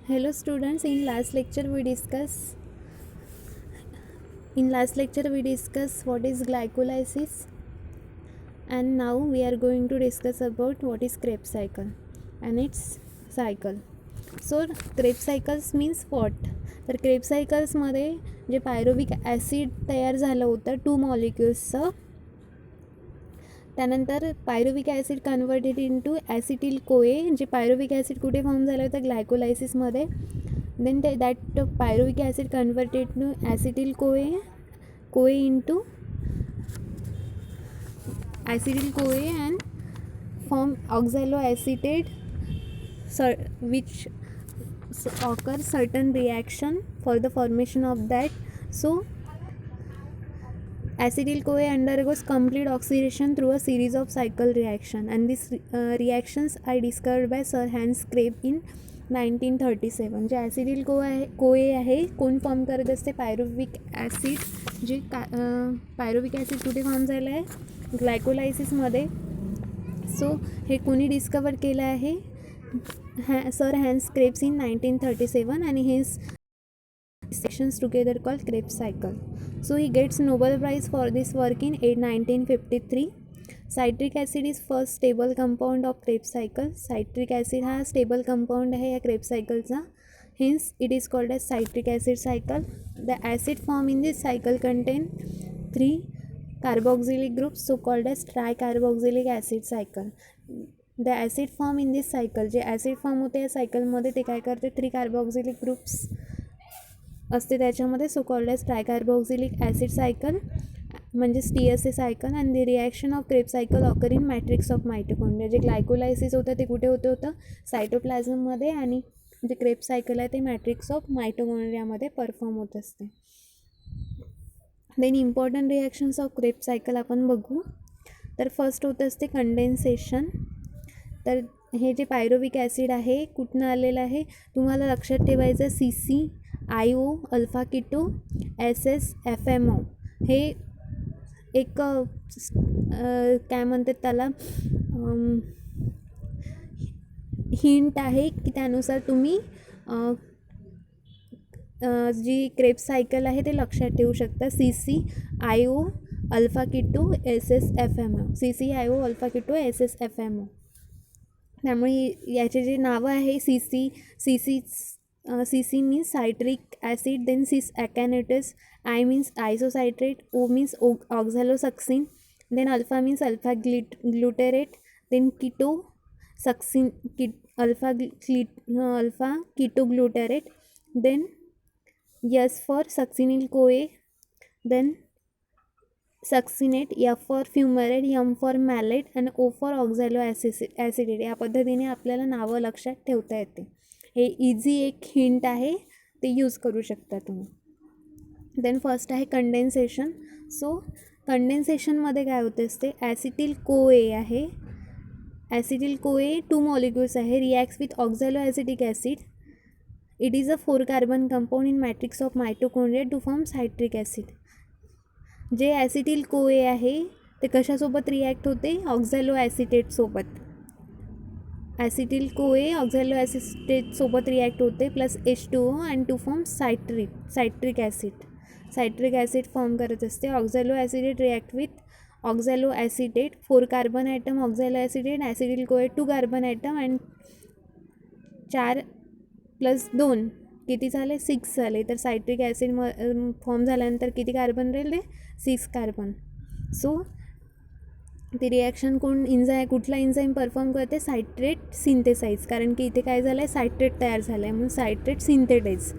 Hello students, in last lecture we discuss what is glycolysis, and now we are going to discuss about what is Krebs cycle and its cycle. So Krebs cycles means what? तर Krebs cycles मध्ये जे pyruvic acid तयार झालं होतं 2 मॉलिक्युल्सचं, त्यानंतर pyruvic acid converted into acetyl CoA. जे pyruvic acid कुठे फॉर्म झालं होतं? ग्लायकोलायसिसमध्ये. Then that pyruvic acid converted to acetyl CoA into acetyl CoA and form oxaloacetate which occur certain reaction for the formation of that. So acetyl CoA undergoes complete oxidation through a series of cycle reaction, and these reactions are discovered by Sir Hans Krebs in 1937. जे acetyl CoA आहे कोण form करत असते? Pyruvic acid. जे pyruvic acid कुठे form झालं आहे? ग्लायकोलायसिसमध्ये. So हे कोणी डिस्कवर केलं आहे? Sir Hans Krebs in 1937, and his sections together called Krebs cycle. So he gets Nobel Prize for this work in 1953. Citric acid is first stable compound of Krebs cycle. Citric acid हा stable compound आहे या Krebs cycleचा. Hence it is called as citric acid cycle. The acid formed in this cycle contain 3 carboxylic groups, so called as tricarboxylic acid cycle. The acid form in this cycle, जे acid form होते या सायकलमध्ये ते काय करते? 3 carboxylic groups असते त्याच्यामध्ये, so called as tricarboxylic acid cycle, म्हणजेच TSA cycle. And the reaction of Krebs cycle occur in matrix of mitochondria. जे ग्लायकोलायसिस होतं ते कुठे होतं? सायटोप्लाझममध्ये. आणि जे क्रेब्स सायकल आहे ते मॅट्रिक्स ऑफ मायटोकॉन्ड्रियामध्ये परफॉर्म होत असते. Then important reactions of Krebs cycle आपण बघू. तर फर्स्ट होत असते कंडेन्सेशन. तर हे जे पायरुविक ॲसिड आहे कुठनं आलेलं आहे? तुम्हाला लक्षात ठेवायचं CCIO अल्फा कीटो SSFMO हे एक काय म्हणतात त्याला हिंट आहे की त्यानुसार तुम्ही जी क्रेब्स सायकल आहे ते लक्षात ठेवू शकता. CCIO alpha keto SSFMO. CCIO alpha keto SSFMO. त्यामुळे याचे जे नावं आहे CC means citric acid, then cis aconitase, I means isocitrate, O means oxalosuccin, then alpha means alpha glutarate, then keto succin alpha ketoglutarate, then S for succinyl CoA, then succinate, F for fumarate, M for malate and O for oxalo acetate. या पद्धतीने आपल्याला नावं लक्षात ठेवता येते. हे easy एक hint आहे, ते यूज करू शकता तुम्ही. देन फर्स्ट आहे कंडेन्सेशन. सो कंडेन्सेशनमध्ये काय होते असते? ॲसिटिल कोए आहे. ॲसिटिल कोए 2 मॉलिक्युल्स आहे. Reacts with oxalo acetic acid. It is a 4 carbon compound in matrix of mitochondria to form citric acid. जे ॲसिटिल कोए आहे ते कशासोबत रिॲक्ट होते? ऑक्झॅलो ॲसिटेटसोबत. ॲसिटिल कोए ऑक्झॅलो ॲसिटेटसोबत रिॲक्ट होते plus H2O and to form citric acid. Citric acid form करत असते. Oxalo acetate react with oxalo acetate, 4 carbon atom oxalo acetate, acetyl CoA 2 carbon item and 4 + 2 किती झाले? 6 झाले. तर सायट्रिक ॲसिड फॉर्म झाल्यानंतर किती कार्बन राहिले? 6 कार्बन. सो ते रिॲक्शन कुठला एन्झाईम परफॉर्म करते? Citrate synthase. कारण की इथे काय झालं आहे? सायट्रेट तयार झालं आहे म्हणून citrate synthetase.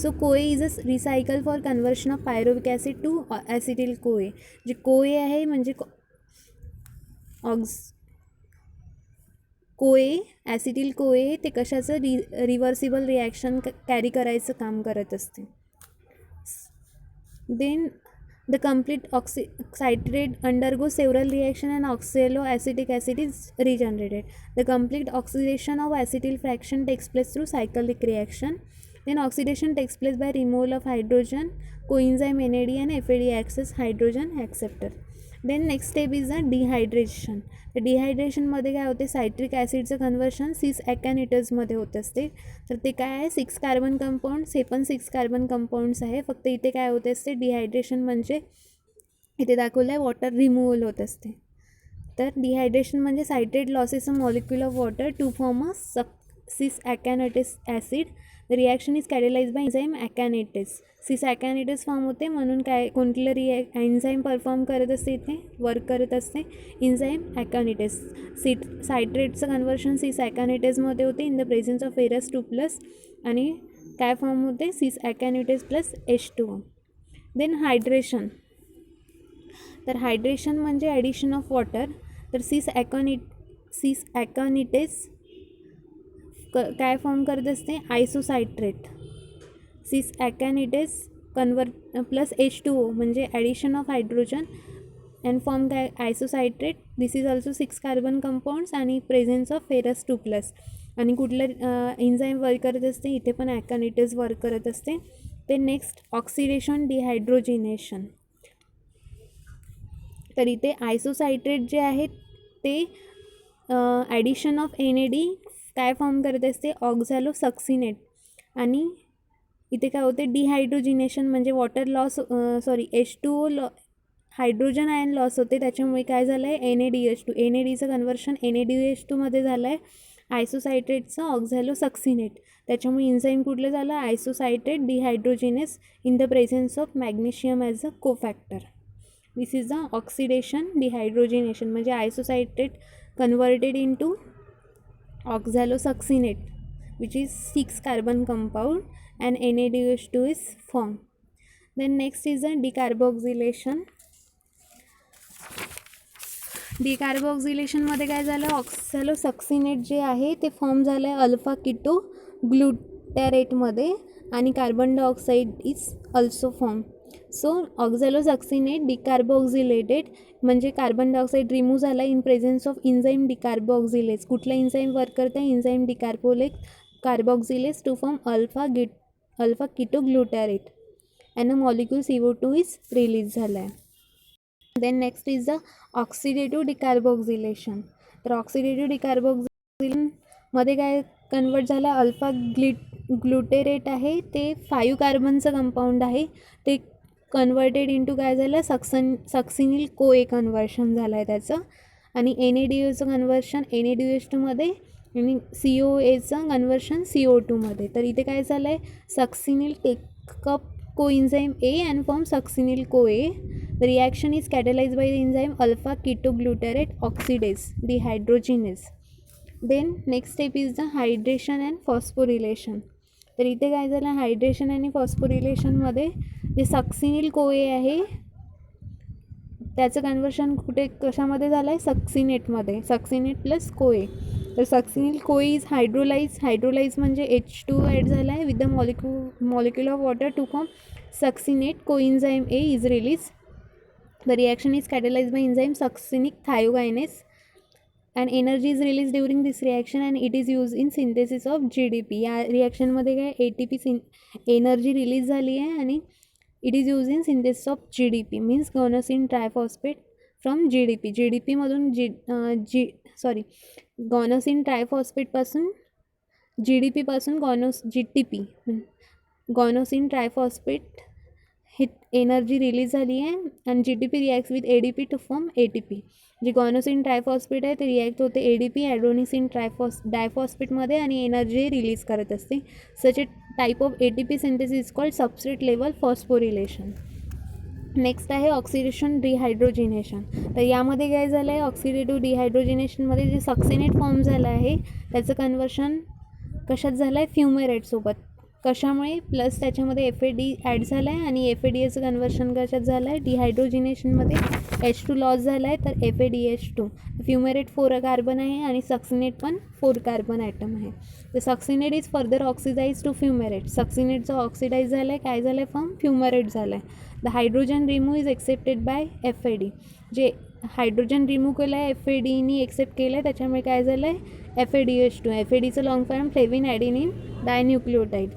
So CoA is a recycle for conversion of pyruvic acid to acetyl CoA. जे कोए आहे म्हणजे कोए, ॲसिटिल कोए ते कशाचं रिव्हर्सिबल रिॲक्शन कॅरी करायचं काम करत असते. Then the complete citrate undergoes several reactions and oxaloacetic acid is regenerated. The complete oxidation of acetyl fraction takes place through cyclic reaction. Then oxidation takes place by removal of hydrogen. Coenzyme NAD and FAD acts as hydrogen acceptor. Then next step is the dehydration. तर डिहायड्रेशनमध्ये काय होते, citric ॲसिडचं conversion सिस ॲकॅनिटर्समध्ये होत असते. तर ते काय आहे, 6 कार्बन कंपाऊंड्स, हे पण 6 कार्बन कंपाऊंड्स आहे. फक्त इथे काय होते असते, डिहायड्रेशन म्हणजे इथे दाखवलं आहे वॉटर रिमूव्हल होत असते. तर डिहायड्रेशन म्हणजे citrate loses a molecule of water to form a cis aconitase acid. Reaction is catalyse by enzyme aconitase. Cis aconitase form होते म्हणून काय, कोणतं एन्झाईम परफॉर्म करत असते, इथे वर्क करत असते एन्झाईम ॲकॅनेटिस. सायट्रेटचं कन्वर्शन सिस ॲकॅनेटिसमध्ये होते in the presence of Fe2+, आणि काय फॉर्म होते, cis aconitate plus H2O. Then hydration. तर हायड्रेशन म्हणजे ॲडिशन ऑफ वॉटर. तर सिस ॲकॅनिटिस काय फॉर्म करत असते, आयसोसायट्रेट. सिस ॲकॅनिटिस प्लस H2O म्हणजे addition of hydrogen and form काय, आयसोसायट्रेट. दिस इज ऑल्सो 6 कार्बन कंपाऊंड्स आणि प्रेझेन्स ऑफ Fe2+. आणि कुठलं एन्झाईम वर्क करत असते, इथे पण ॲकॅनिटिस वर्क करत असते. ते नेक्स्ट ऑक्सिडेशन डिहायड्रोजिनेशन. तर इथे आयसोसायट्रेट जे आहेत ते ॲडिशन ऑफ NAD काय फॉर्म करत असते, ऑक्झॅलोसक्सिनेट. आणि इथे काय होते, डिहायड्रोजिनेशन म्हणजे water loss, H2O hydrogen iron loss होते, त्याच्यामुळे काय झालं आहे, NADH2. NADचं कन्वर्शन NADH2मध्ये झालं आहे आयसोसायट्रेटचं ऑक्झॅलोसक्सिनेट. त्याच्यामुळे इन्झाईम कुठलं झालं, isocitrate dehydrogenase in the presence of magnesium as a cofactor. This is the oxidation dehydrogenation म्हणजे isocitrate converted into oxalosuccinate which is 6 carbon compound and NADH2 is formed. Then next is the decarboxylation. डिकार्बोक्सिलेशनमध्ये काय झालं, ऑक्झॅलोसक्सिनेट जे आहे ते form झालं आहे alpha keto ग्लुटॅरेटमध्ये आणि carbon dioxide is also form. So oxalosuccinate decarboxylated म्हणजे कार्बन डायऑक्साईड रिमूव्ह झाला in presence of enzyme decarboxylase. कुठलं इन्झाईम वर्क करतं आहे, enzyme carboxylase to form alpha keto glutarate and a molecule CO2 is release झाला आहे. Then next is the oxidative decarboxylation. तर oxidative डिकार्बोक्सिलेशनमध्ये काय कन्वर्ट झालं, अल्फा ग्लुटेरेट आहे ते 5 कार्बनचं कंपाऊंड आहे, ते कन्वर्टेड इंटू काय झालं, सक्सिनिल कोए कन्वर्शन झालं आहे त्याचं. आणि NADOचं कन्वर्शन NADH2मध्ये आणि COAचं कन्वर्शन CO2मध्ये. तर इथे काय झालं आहे, succinyl take up coenzyme A and form succinyl CoA. The reaction is catalyzed by the enzyme alpha ketoglutarate oxidase dehydrogenase. Then next step is the hydration and phosphorylation. तर इथे काय झालं, हायड्रेशन आणि फॉस्फोरिलेशनमध्ये जे सक्सिनिल कोए आहे त्याचं कन्वर्शन कुठे कशामध्ये झालं आहे, सक्सिनेटमध्ये, सक्सिनेट प्लस कोए. तर सक्सिनिल कोए इज हायड्रोलाइज म्हणजे H2 ॲड झाला आहे with the molecule of water to form succinate. Coenzyme A is release. The reaction is catalyse by enzyme succinic thiokinase and energy is release during this reaction and it is use in synthesis of GDP. या रिॲक्शनमध्ये काय ATP energy release झाली आहे आणि it is use in synthesis of GDP means guanosine triphosphate from GDP मधून guanosine ट्रायफॉस्फेटपासून GDPपासून GTP guanosine triphosphate ही energy release झाली आहे आणि GTP reacts with ADP to form ATP. जे गॉनोसिन ट्रायफॉस्फेट आहे ते रिॲक्ट होते ADP ॲडोनिसिन डायफॉस्फेटमध्ये आणि एनर्जी रिलीज करत असते. Such a type of ATP synthesis called substrate level phosphorylation. Next आहे ऑक्सिडेशन डिहायड्रोजिनेशन. तर यामध्ये काय झालं आहे, ऑक्सिडेटिव्ह डिहायड्रोजिनेशनमध्ये जे सक्सिनेट फॉर्म झालं आहे त्याचं कन्वर्शन कशात झालं आहे, फ्युमेरेटसोबत. कशामुळे, प्लस त्याच्यामध्ये FAD ॲड झाला आहे आणि FADचं कन्वर्शन कशात झालं आहे, डिहायड्रोजिनेशनमध्ये H2 लॉस झाला आहे तर FADH2. फ्युमेरेट 4 कार्बन आहे आणि सक्सिनेट पण 4 कार्बन ॲटम आहे. तर succinate is further oxidise to fumarate. सक्सिनेटचं ऑक्सिडाइज झालं आहे, काय झालं आहे, फॉर्म फ्युमेरेट झालं आहे. The hydrogen remove is accepted by FAD. जे हायड्रोजन रिमूव्ह केलं आहे FADनी एक्सेप्ट केलं आहे त्याच्यामुळे काय झालं आहे, FADH2. FADचं long form flavin adenine dinucleotide.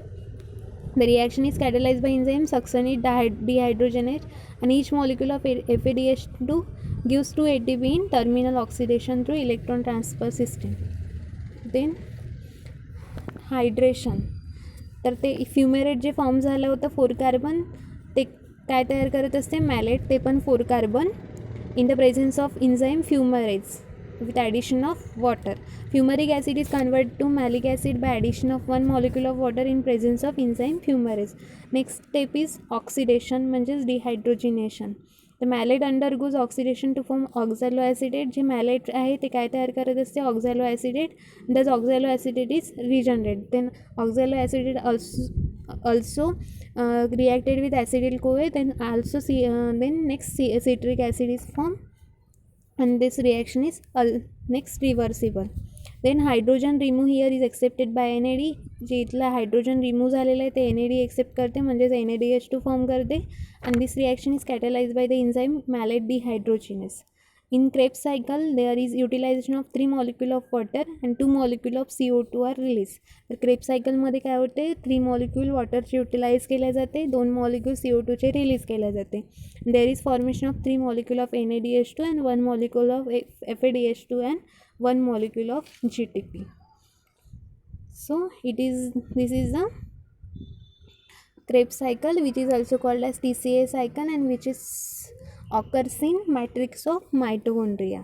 The reaction is catalyzed by enzyme succinate dehydrogenase and each molecule of FADH2 gives 2 ATP in terminal oxidation through electron transfer system. Then hydration, तर ते फ्युमेरेट जे फॉर्म झालं होतं 4 carbon, ते काय तयार करत असते, मॅलेट, ते पण 4 carbon in the presence of enzyme fumarase with addition of water. Fumaric acid is converted to malic acid by addition of 1 molecule of water in presence of enzyme fumarase. Next step is oxidation म्हणजेच dehydrogenation. The malate undergoes oxidation to form oxaloacetate. जे malate आहे ते काय तयार करत असते, oxaloacetate. Thus oxaloacetate is regenerated. Then oxaloacetate also reacted with acetyl CoA. Then also then next citric acid is formed, and this reaction is next reversible. Then hydrogen remove here is accepted by NAD. जे इथला hydrogen remove झालेलं आहे ते NAD accept करते, म्हणजेच NADH2 form करते, and this reaction is catalyzed by the enzyme malate dehydrogenase. In Krebs cycle there is utilization of 3 molecule of water and 2 molecule of CO2 are released. तर Krebs cycle मध्ये काय होते, 3 molecule वॉटरचे utilise केले जाते, 2 molecule CO2 चे release केले जाते. There is formation of 3 molecule of NADH2 and 1 molecule of FADH2 and 1 molecule of GTP. So this is the Krebs cycle, which is also called as TCA cycle, and which is occurs in matrix of mitochondria.